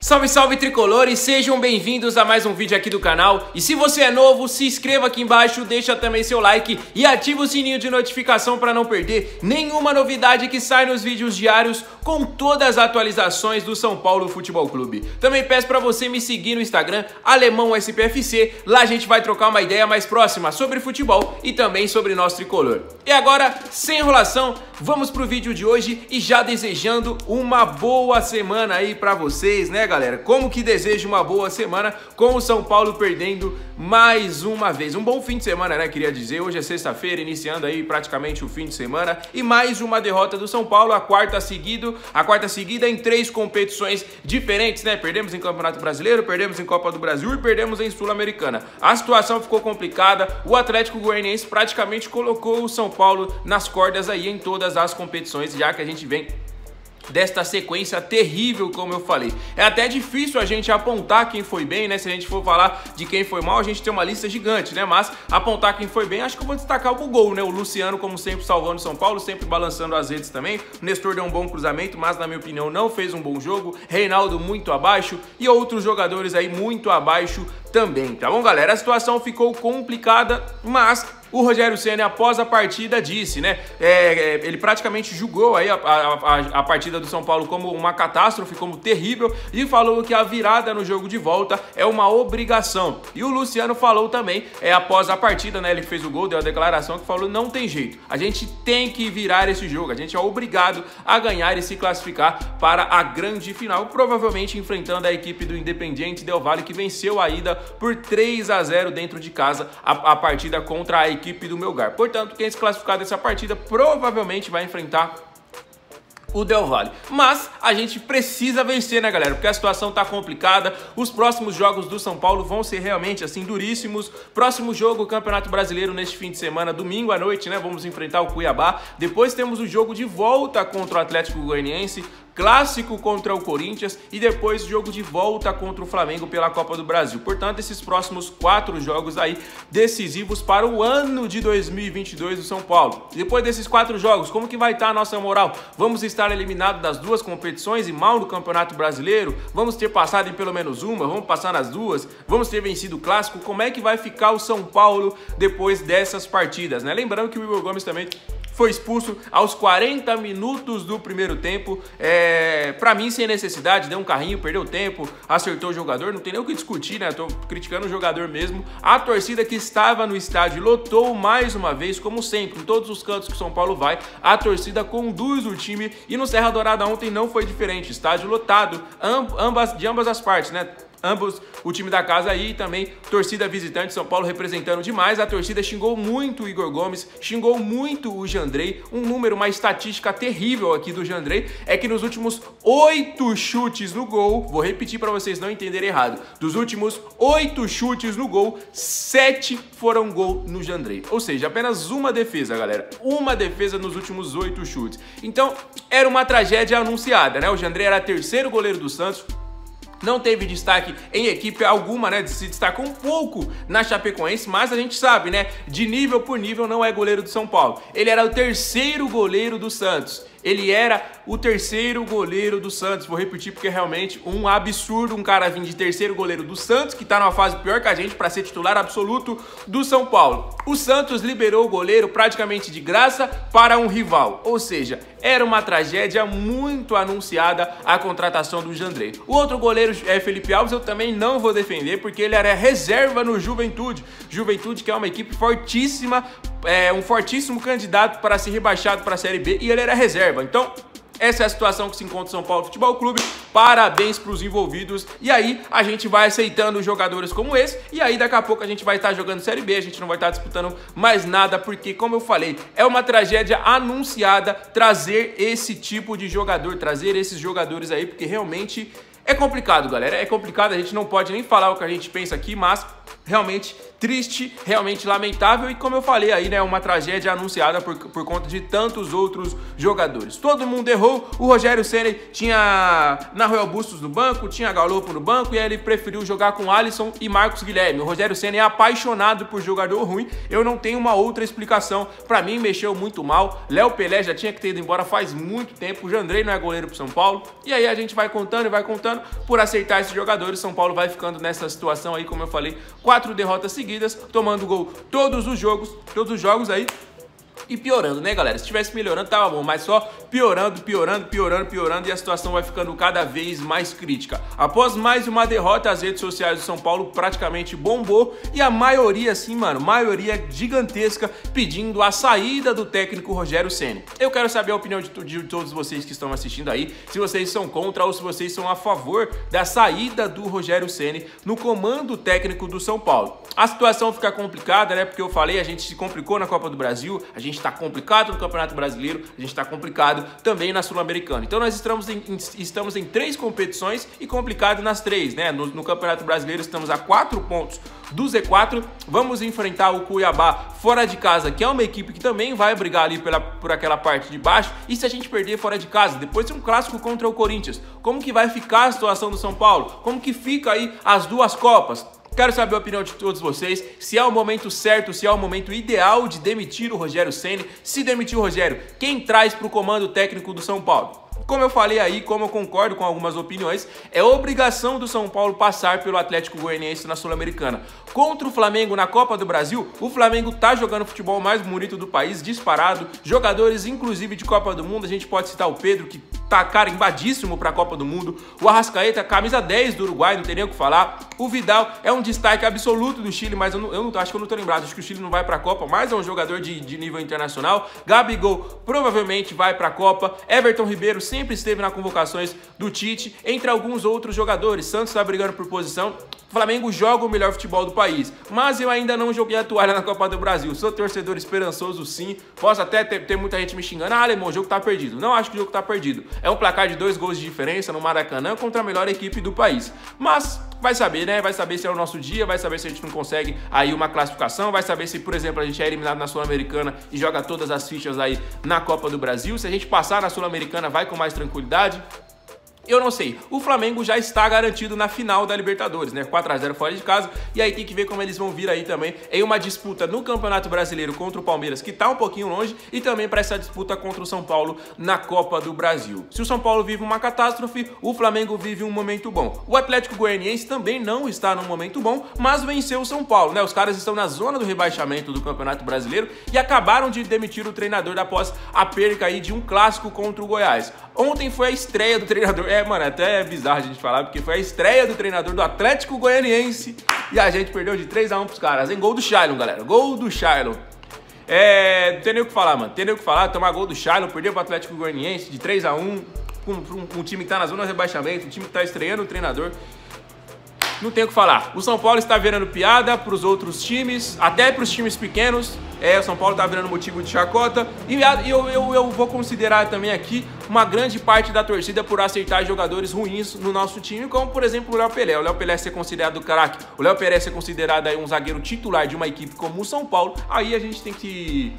Salve, salve tricolores, sejam bem-vindos a mais um vídeo aqui do canal. E se você é novo, se inscreva aqui embaixo, deixa também seu like e ativa o sininho de notificação para não perder nenhuma novidade que sai nos vídeos diários com todas as atualizações do São Paulo Futebol Clube. Também peço para você me seguir no Instagram, AlemãoSPFC, lá a gente vai trocar uma ideia mais próxima sobre futebol e também sobre nosso tricolor. E agora, sem enrolação, vamos pro vídeo de hoje e já desejando uma boa semana aí para vocês, né, galera? Como que desejo uma boa semana com o São Paulo perdendo mais uma vez. Um bom fim de semana, né? Queria dizer, hoje é sexta-feira, iniciando aí praticamente o fim de semana e mais uma derrota do São Paulo, a quarta seguida em 3 competições diferentes, né? Perdemos em Campeonato Brasileiro, perdemos em Copa do Brasil e perdemos em Sul-Americana. A situação ficou complicada, o Atlético Goianiense praticamente colocou o São Paulo nas cordas aí em todas as competições, já que a gente vem desta sequência terrível, como eu falei. É até difícil a gente apontar quem foi bem, né? Se a gente for falar de quem foi mal, a gente tem uma lista gigante, né? Mas apontar quem foi bem, acho que eu vou destacar o gol, né? O Luciano, como sempre, salvando o São Paulo, sempre balançando as redes também. O Nestor deu um bom cruzamento, mas na minha opinião não fez um bom jogo. Reinaldo muito abaixo e outros jogadores aí muito abaixo também, tá bom, galera? A situação ficou complicada, mas o Rogério Ceni, após a partida, disse, né? Ele praticamente julgou aí a partida do São Paulo como uma catástrofe, como terrível, e falou que a virada no jogo de volta é uma obrigação. E o Luciano falou também, após a partida, né? Ele fez o gol, deu a declaração que falou: não tem jeito, a gente tem que virar esse jogo, a gente é obrigado a ganhar e se classificar para a grande final, provavelmente enfrentando a equipe do Independiente Del Valle, que venceu a ida por 3-0 dentro de casa, a partida contra a equipe do Melgar. Portanto, quem se classificar dessa partida provavelmente vai enfrentar o Del Valle. Mas a gente precisa vencer, né, galera? Porque a situação tá complicada. Os próximos jogos do São Paulo vão ser realmente, assim, duríssimos. Próximo jogo, o Campeonato Brasileiro neste fim de semana, domingo à noite, né? Vamos enfrentar o Cuiabá. Depois temos o jogo de volta contra o Atlético Goianiense, clássico contra o Corinthians e depois jogo de volta contra o Flamengo pela Copa do Brasil. Portanto, esses próximos 4 jogos aí decisivos para o ano de 2022 do São Paulo. Depois desses 4 jogos, como que vai estar a nossa moral? Vamos estar eliminados das 2 competições e mal no Campeonato Brasileiro? Vamos ter passado em pelo menos uma? Vamos passar nas 2? Vamos ter vencido o clássico? Como é que vai ficar o São Paulo depois dessas partidas, né? Lembrando que o Igor Gomes também foi expulso aos 40 minutos do primeiro tempo, pra mim sem necessidade, deu um carrinho, perdeu tempo, acertou o jogador, não tem nem o que discutir, né? Tô criticando o jogador mesmo. A torcida que estava no estádio lotou mais uma vez, como sempre, em todos os cantos que o São Paulo vai, a torcida conduz o time e no Serra Dourada ontem não foi diferente, estádio lotado, de ambas as partes, né? Ambos, o time da casa aí e também torcida visitante, São Paulo representando demais. A torcida xingou muito o Igor Gomes, xingou muito o Jandrei. Uma estatística terrível aqui do Jandrei é que nos últimos 8 chutes no gol, vou repetir para vocês não entenderem errado, dos últimos 8 chutes no gol, 7 foram gol no Jandrei. Ou seja, apenas uma defesa, galera. Uma defesa nos últimos 8 chutes. Então, era uma tragédia anunciada, né? O Jandrei era terceiro goleiro do Santos, não teve destaque em equipe alguma, né? Se destacou um pouco na Chapecoense, mas a gente sabe, né? De nível por nível não é goleiro do São Paulo. Ele era o terceiro goleiro do Santos. Ele era o terceiro goleiro do Santos. Vou repetir porque é realmente um absurdo um cara vir de terceiro goleiro do Santos, que tá numa fase pior que a gente, para ser titular absoluto do São Paulo. O Santos liberou o goleiro praticamente de graça para um rival. Ou seja, era uma tragédia muito anunciada a contratação do Jandrei. O outro goleiro é Felipe Alves, eu também não vou defender porque ele era reserva no Juventude. Juventude que é uma equipe fortíssima, um fortíssimo candidato para ser rebaixado para a Série B e ele era reserva. Então, essa é a situação que se encontra o São Paulo Futebol Clube. Parabéns para os envolvidos. E aí a gente vai aceitando jogadores como esse. E aí daqui a pouco a gente vai estar jogando Série B. A gente não vai estar disputando mais nada. Porque, como eu falei, é uma tragédia anunciada trazer esse tipo de jogador. Trazer esses jogadores aí. Porque realmente é complicado, galera. É complicado. A gente não pode nem falar o que a gente pensa aqui, mas realmente triste, realmente lamentável e, como eu falei aí, né, uma tragédia anunciada por conta de tantos outros jogadores. Todo mundo errou, o Rogério Ceni tinha Nahuel Bustos no banco, tinha Galopo no banco e aí ele preferiu jogar com Alisson e Marcos Guilherme. O Rogério Ceni é apaixonado por jogador ruim, eu não tenho uma outra explicação. Pra mim, mexeu muito mal. Léo Pelé já tinha que ter ido embora faz muito tempo, o Jandrei não é goleiro pro São Paulo, e aí a gente vai contando e vai contando, por acertar esses jogadores, São Paulo vai ficando nessa situação aí, como eu falei, 4 derrotas seguidas, tomando gol todos os jogos aí, e piorando, né, galera? Se tivesse melhorando, tava bom, mas só piorando, e a situação vai ficando cada vez mais crítica. Após mais uma derrota, as redes sociais do São Paulo praticamente bombou, e a maioria, assim, mano, maioria gigantesca, pedindo a saída do técnico Rogério Ceni. Eu quero saber a opinião de todos vocês que estão assistindo aí, se vocês são contra ou se vocês são a favor da saída do Rogério Ceni no comando técnico do São Paulo. A situação fica complicada, né, porque eu falei, a gente se complicou na Copa do Brasil, a gente tá complicado no Campeonato Brasileiro, a gente tá complicado também na Sul-Americana. Então nós estamos em 3 competições e complicado nas 3, né? No Campeonato Brasileiro estamos a 4 pontos do Z4, vamos enfrentar o Cuiabá fora de casa, que é uma equipe que também vai brigar ali por aquela parte de baixo, e se a gente perder fora de casa, depois de um clássico contra o Corinthians, como que vai ficar a situação do São Paulo? Como que fica aí as 2 Copas? Quero saber a opinião de todos vocês, se é o momento certo, se é o momento ideal de demitir o Rogério Ceni. Se demitir o Rogério, quem traz para o comando técnico do São Paulo? Como eu falei aí, como eu concordo com algumas opiniões, é obrigação do São Paulo passar pelo Atlético Goianiense na Sul-Americana. Contra o Flamengo na Copa do Brasil, o Flamengo tá jogando o futebol mais bonito do país, disparado. Jogadores, inclusive de Copa do Mundo, a gente pode citar o Pedro, que tá carimbadíssimo pra Copa do Mundo. O Arrascaeta, camisa 10 do Uruguai, não tem nem o que falar. O Vidal é um destaque absoluto do Chile, mas eu não acho que eu não tô lembrado. Acho que o Chile não vai pra Copa, mas é um jogador de nível internacional. Gabigol provavelmente vai pra Copa. Everton Ribeiro sempre esteve nas convocações do Tite, entre alguns outros jogadores. Santos tá brigando por posição. O Flamengo joga o melhor futebol do país, mas eu ainda não joguei a toalha na Copa do Brasil. Sou torcedor esperançoso, sim. Posso até ter muita gente me xingando. Ah, Alemão, o jogo tá perdido. Não acho que o jogo tá perdido. É um placar de 2 gols de diferença no Maracanã contra a melhor equipe do país. Mas vai saber, né? Vai saber se é o nosso dia, vai saber se a gente não consegue aí uma classificação, vai saber se, por exemplo, a gente é eliminado na Sul-Americana e joga todas as fichas aí na Copa do Brasil. Se a gente passar na Sul-Americana, vai com mais tranquilidade. Eu não sei, o Flamengo já está garantido na final da Libertadores, né? 4-0 fora de casa, e aí tem que ver como eles vão vir aí também em uma disputa no Campeonato Brasileiro contra o Palmeiras, que tá um pouquinho longe, e também para essa disputa contra o São Paulo na Copa do Brasil. Se o São Paulo vive uma catástrofe, o Flamengo vive um momento bom. O Atlético Goianiense também não está num momento bom, mas venceu o São Paulo, né? Os caras estão na zona do rebaixamento do Campeonato Brasileiro e acabaram de demitir o treinador após a perca aí de um clássico contra o Goiás. Ontem foi a estreia do treinador, mano, até é bizarro a gente falar, porque foi a estreia do treinador do Atlético Goianiense e a gente perdeu de 3-1 pros caras, hein? Gol do Shailon, galera, gol do Shailon. Não tem nem o que falar, mano, tem nem o que falar, tomar gol do Shailon, perder pro Atlético Goianiense de 3-1, com um time que tá na zona de rebaixamento, um time que tá estreando o treinador. Não tem o que falar. O São Paulo está virando piada para os outros times, até para os times pequenos. O São Paulo está virando motivo de chacota. E eu vou considerar também aqui uma grande parte da torcida por aceitar jogadores ruins no nosso time, como por exemplo o Léo Pelé. O Léo Pelé ser considerado craque, o Léo Pelé ser considerado aí um zagueiro titular de uma equipe como o São Paulo. Aí a gente tem que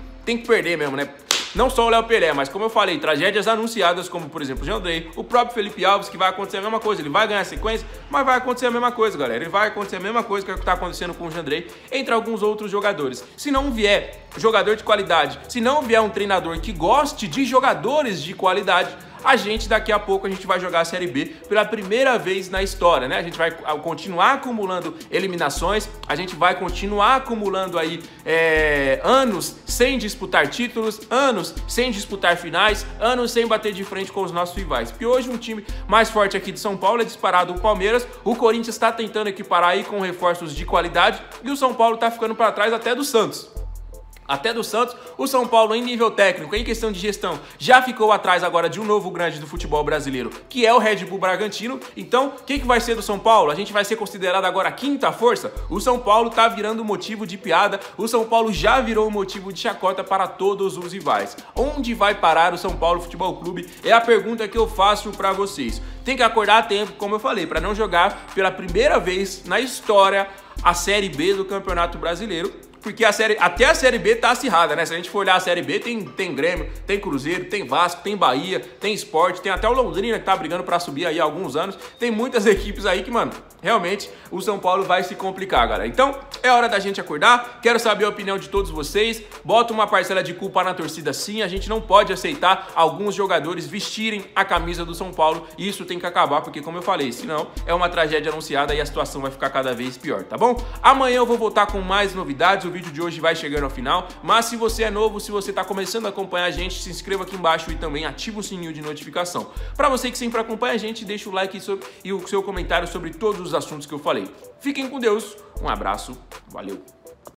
perder mesmo, né? Não só o Léo Pelé, mas como eu falei, tragédias anunciadas, como por exemplo o Jandrei, o próprio Felipe Alves, que vai acontecer a mesma coisa, ele vai ganhar sequência, mas vai acontecer a mesma coisa, galera, ele vai acontecer a mesma coisa que está acontecendo com o Jandrei, entre alguns outros jogadores. Se não vier jogador de qualidade, se não vier um treinador que goste de jogadores de qualidade, daqui a pouco a gente vai jogar a Série B pela primeira vez na história, né? A gente vai continuar acumulando eliminações, a gente vai continuar acumulando aí anos sem disputar títulos, anos sem disputar finais, anos sem bater de frente com os nossos rivais. Porque hoje um time mais forte aqui de São Paulo é disparado o Palmeiras, o Corinthians está tentando equiparar aí com reforços de qualidade e o São Paulo está ficando para trás até do Santos. até do Santos, o São Paulo em nível técnico, em questão de gestão, já ficou atrás agora de um novo grande do futebol brasileiro, que é o Red Bull Bragantino. Então, o que vai ser do São Paulo? A gente vai ser considerado agora a quinta força? O São Paulo tá virando motivo de piada, o São Paulo já virou motivo de chacota para todos os rivais. Onde vai parar o São Paulo Futebol Clube? É a pergunta que eu faço para vocês. Tem que acordar a tempo, como eu falei, para não jogar pela primeira vez na história a Série B do Campeonato Brasileiro, porque até a Série B tá acirrada, né? Se a gente for olhar a Série B, tem Grêmio, tem Cruzeiro, tem Vasco, tem Bahia, tem Sport, tem até o Londrina que tá brigando pra subir aí há alguns anos. Tem muitas equipes aí que, mano, realmente o São Paulo vai se complicar, galera. Então, é hora da gente acordar. Quero saber a opinião de todos vocês. Bota uma parcela de culpa na torcida sim. A gente não pode aceitar alguns jogadores vestirem a camisa do São Paulo. E isso tem que acabar, porque, como eu falei, senão é uma tragédia anunciada e a situação vai ficar cada vez pior, tá bom? Amanhã eu vou voltar com mais novidades. O vídeo de hoje vai chegando ao final, mas se você é novo, se você está começando a acompanhar a gente, se inscreva aqui embaixo e também ativa o sininho de notificação. Para você que sempre acompanha a gente, deixa o like e o seu comentário sobre todos os assuntos que eu falei. Fiquem com Deus, um abraço, valeu!